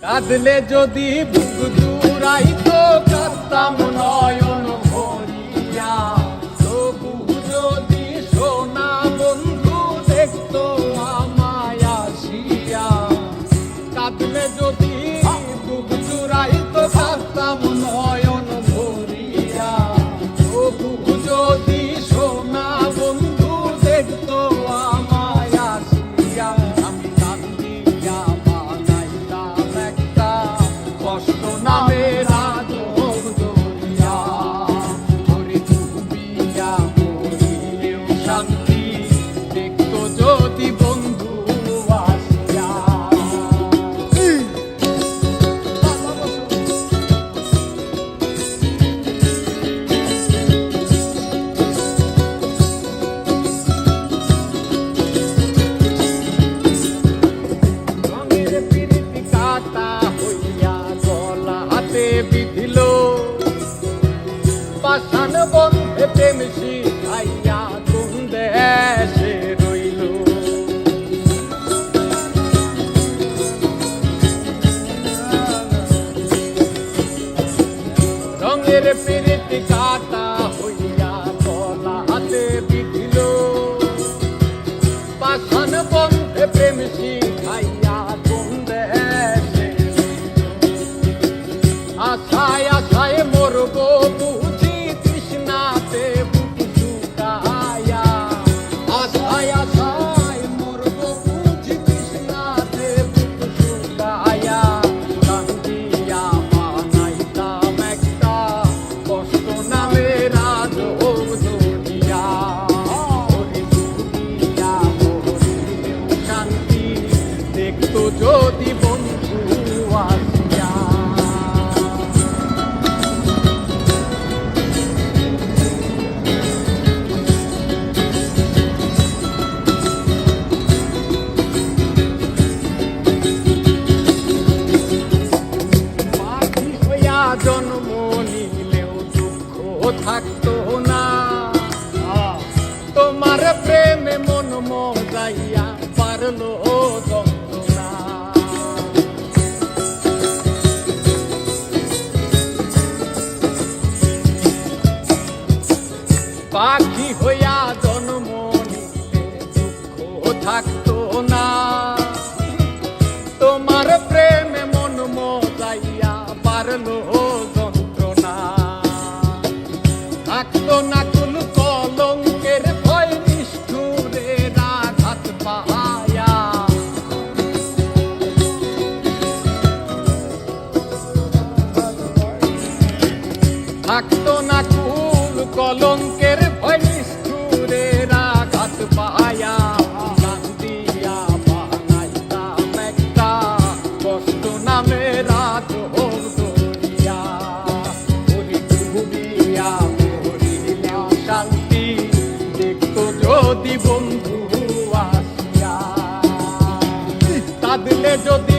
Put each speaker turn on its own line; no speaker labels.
কাঁদলে যদি বুক জুড়াইতো কাঁদতাম নয়ন ভরিয়া, তবু যদি সোনা বন্ধু দেখতো আমায় আসিয়া। কাঁদলে যদি বুক জুড়াইতো কাঁদতাম নয়ন ভরিয়া, তবু যদি সোনা বন্ধু দেখতো আমায় আসিয়া। আমি কান্দিয়া বানাইতাম একটা কষ্ট নামের আজব দরিয়া, ওরে ডুবিয়া মরিলেও শান্তি দেখতো যদি বন্ধু আসিয়া। রঙের পিরিতি কাটা হইয়া গলা হাতে বিধিল, পাষাণ বন্ধে প্রেম শিখাইয়া কোন দেশে রইল। রঙের পিরিতি কাটা হইয়া গলা হাতে বিধিল, পাষাণ বন্ধে প্রেম শিখাইয়া কোন দেশে রইল। আশায় আশায় মরব বুঝি তৃষ্ণাতে বুক শুকায়া, আশায় আশায় মরব বুঝি তৃষ্ণাতে বুক শুকায়া। কান্দিয়া বানাইতাম একটা কষ্ট নামের আজব দরিয়া, ওরে ডুবিয়া মরিলেও শান্তি দেখতো যদি বন্ধু আসিয়া। পাখি হইয়া জন্ম নিলেও দুঃখ থাকতো না, তোমার প্রেমে মন মজাইয়া পারলো যন্ত্রণা। পাখি হইয়া জন্ম নিলে দুঃখ থাকতো না, তোমার প্রেমে মন মজাইয়া পারলো যন্ত্রণা। থাকতো না কোন কলঙ্কের ভয় নিষ্ঠুরের আঘাত পাহায়া। থাকতো না কুল কলঙ্কের ভয় নিষ্ঠুরের আঘাত পাহায়া। কান্দিয়া বানাইতাম একটা কষ্ট নামের আজব দরিয়া, ওরে ডুবিয়া মরিলেও শান্তি দেখতো যদি বন্ধু আসিয়া। কাঁদলে যদি